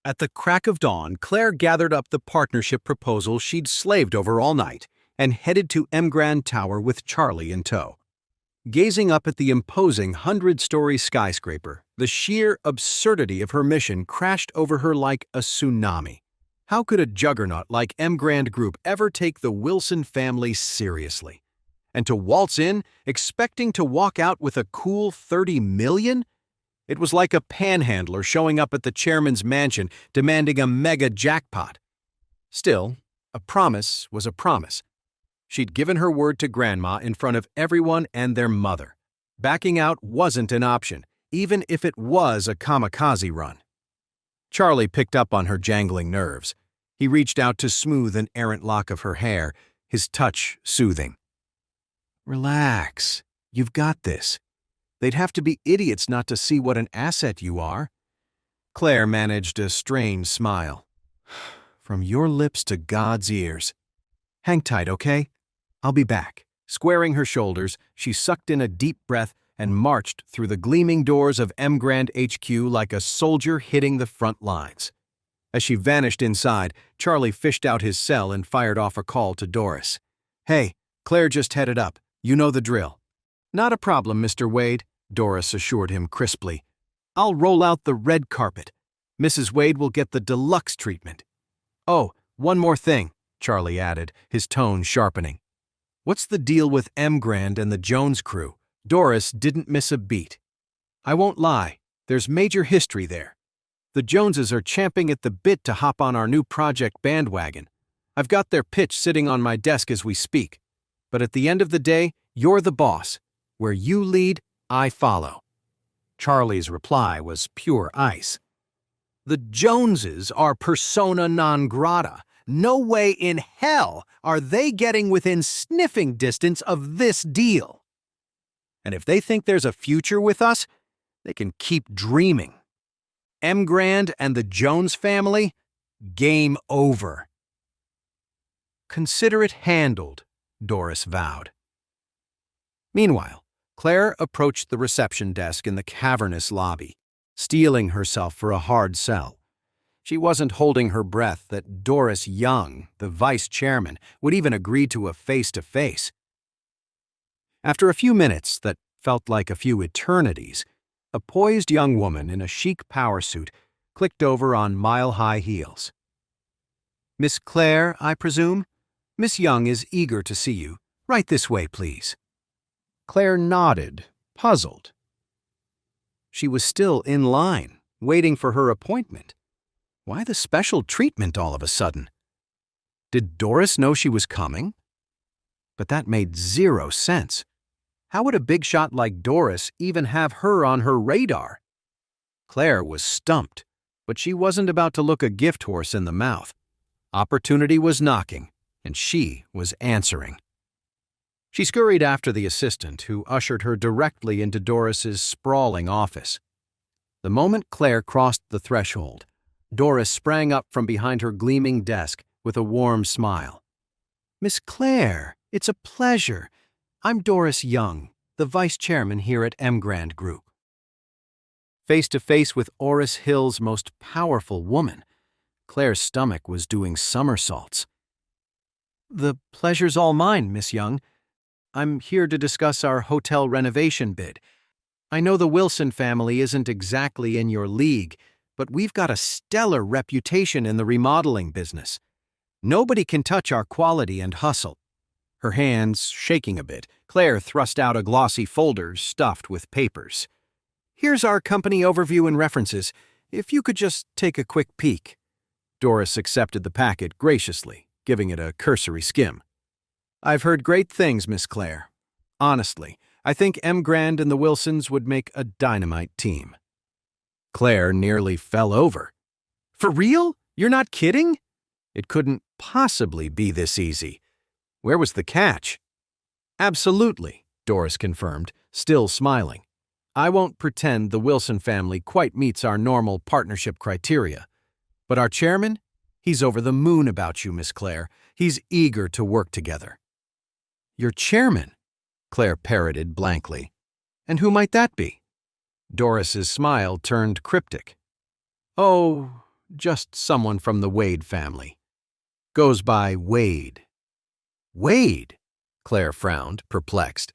At the crack of dawn, Claire gathered up the partnership proposal she'd slaved over all night and headed to M Grand Tower with Charlie in tow. Gazing up at the imposing 100-story skyscraper, the sheer absurdity of her mission crashed over her like a tsunami. How could a juggernaut like M Grand Group ever take the Wilson family seriously? And to waltz in, expecting to walk out with a cool $30 million? It was like a panhandler showing up at the chairman's mansion demanding a mega jackpot. Still, a promise was a promise. She'd given her word to Grandma in front of everyone and their mother. Backing out wasn't an option, even if it was a kamikaze run. Charlie picked up on her jangling nerves. He reached out to smooth an errant lock of her hair, his touch soothing. "Relax. You've got this. They'd have to be idiots not to see what an asset you are." Claire managed a strained smile. "From your lips to God's ears. Hang tight, okay? I'll be back." Squaring her shoulders, she sucked in a deep breath and marched through the gleaming doors of M Grand HQ like a soldier hitting the front lines. As she vanished inside, Charlie fished out his cell and fired off a call to Doris. "Hey, Claire just headed up. You know the drill." "Not a problem, Mr. Wade," Doris assured him crisply. "I'll roll out the red carpet. Mrs. Wade will get the deluxe treatment." "Oh, one more thing," Charlie added, his tone sharpening. "What's the deal with M Grand and the Jones crew?" Doris didn't miss a beat. "I won't lie, there's major history there. The Joneses are champing at the bit to hop on our new project bandwagon. I've got their pitch sitting on my desk as we speak. But at the end of the day, you're the boss. Where you lead, I follow." Charlie's reply was pure ice. "The Joneses are persona non grata. No way in hell are they getting within sniffing distance of this deal. And if they think there's a future with us, they can keep dreaming. M Grand and the Jones family, game over." "Consider it handled," Doris vowed. Meanwhile, Claire approached the reception desk in the cavernous lobby, steeling herself for a hard sell. She wasn't holding her breath that Doris Young, the vice chairman, would even agree to a face-to-face. After a few minutes that felt like a few eternities, a poised young woman in a chic power suit clicked over on mile-high heels. "Miss Claire, I presume? Miss Young is eager to see you. Right this way, please." Claire nodded, puzzled. She was still in line, waiting for her appointment. Why the special treatment all of a sudden? Did Doris know she was coming? But that made zero sense. How would a big shot like Doris even have her on her radar? Claire was stumped, but she wasn't about to look a gift horse in the mouth. Opportunity was knocking, and she was answering. She scurried after the assistant, who ushered her directly into Doris's sprawling office. The moment Claire crossed the threshold, Doris sprang up from behind her gleaming desk with a warm smile. "Miss Claire, it's a pleasure. I'm Doris Young, the vice chairman here at M Grand Group." Face to face with Orus Hill's most powerful woman, Claire's stomach was doing somersaults. "The pleasure's all mine, Miss Young. I'm here to discuss our hotel renovation bid. I know the Wilson family isn't exactly in your league, but we've got a stellar reputation in the remodeling business. Nobody can touch our quality and hustle." Her hands shaking a bit, Claire thrust out a glossy folder stuffed with papers. "Here's our company overview and references. If you could just take a quick peek." Doris accepted the packet graciously, giving it a cursory skim. "I've heard great things, Miss Claire. Honestly, I think M Grand and the Wilsons would make a dynamite team." Claire nearly fell over. "For real? You're not kidding?" It couldn't possibly be this easy. Where was the catch? "Absolutely," Doris confirmed, still smiling. "I won't pretend the Wilson family quite meets our normal partnership criteria. But our chairman? He's over the moon about you, Miss Claire. He's eager to work together." "Your chairman?" Claire parroted blankly. "And who might that be?" Doris's smile turned cryptic. "Oh, just someone from the Wade family. Goes by Wade." "Wade?" Claire frowned, perplexed.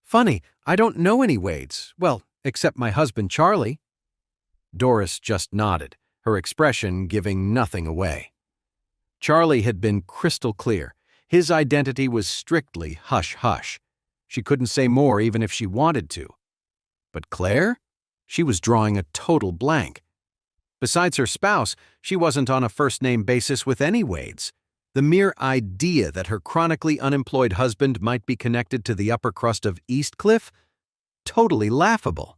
"Funny, I don't know any Wades. Well, except my husband Charlie." Doris just nodded, her expression giving nothing away. Charlie had been crystal clear. His identity was strictly hush-hush. She couldn't say more even if she wanted to. But Claire? She was drawing a total blank. Besides her spouse, she wasn't on a first-name basis with any Wades. The mere idea that her chronically unemployed husband might be connected to the upper crust of Eastcliff? Totally laughable.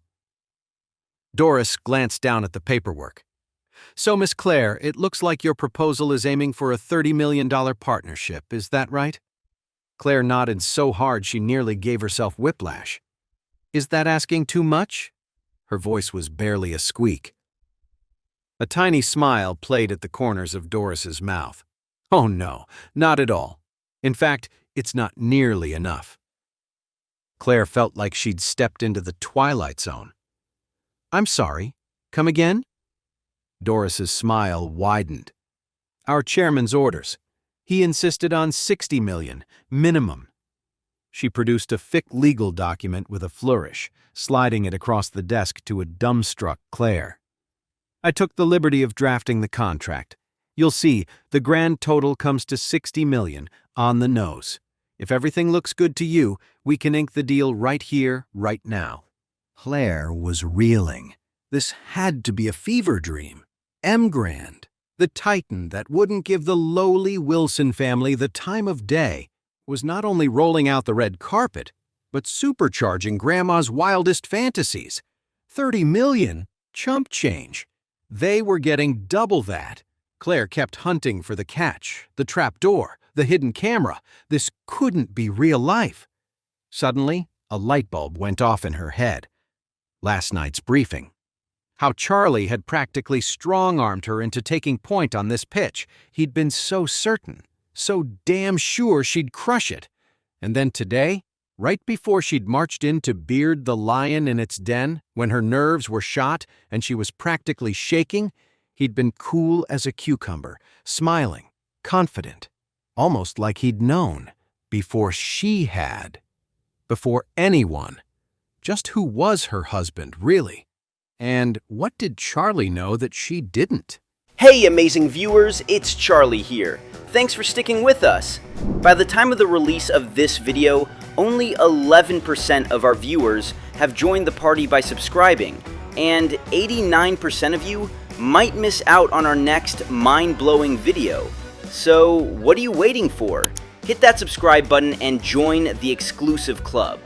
Doris glanced down at the paperwork. "So, Miss Claire, it looks like your proposal is aiming for a $30 million partnership, is that right?" Claire nodded so hard she nearly gave herself whiplash. "Is that asking too much?" Her voice was barely a squeak. A tiny smile played at the corners of Doris's mouth. "Oh no, not at all. In fact, it's not nearly enough." Claire felt like she'd stepped into the Twilight Zone. "I'm sorry. Come again?" Doris's smile widened. "Our chairman's orders. He insisted on $60 million, minimum." She produced a thick legal document with a flourish, sliding it across the desk to a dumbstruck Claire. "I took the liberty of drafting the contract. You'll see, the grand total comes to $60 million, on the nose. If everything looks good to you, we can ink the deal right here, right now." Claire was reeling. This had to be a fever dream. M-Grand, the titan that wouldn't give the lowly Wilson family the time of day, was not only rolling out the red carpet, but supercharging Grandma's wildest fantasies. 30 million? Chump change. They were getting double that. Claire kept hunting for the catch, the trap door, the hidden camera. This couldn't be real life. Suddenly, a light bulb went off in her head. Last night's briefing. How Charlie had practically strong-armed her into taking point on this pitch. He'd been so certain, so damn sure she'd crush it. And then today, right before she'd marched in to beard the lion in its den, when her nerves were shot and she was practically shaking, he'd been cool as a cucumber, smiling, confident, almost like he'd known, before she had. Before anyone. Just who was her husband, really? And what did Charlie know that she didn't? Hey amazing viewers, it's Charlie here. Thanks for sticking with us. By the time of the release of this video, only 11% of our viewers have joined the party by subscribing, and 89% of you might miss out on our next mind-blowing video. So what are you waiting for? Hit that subscribe button and join the exclusive club.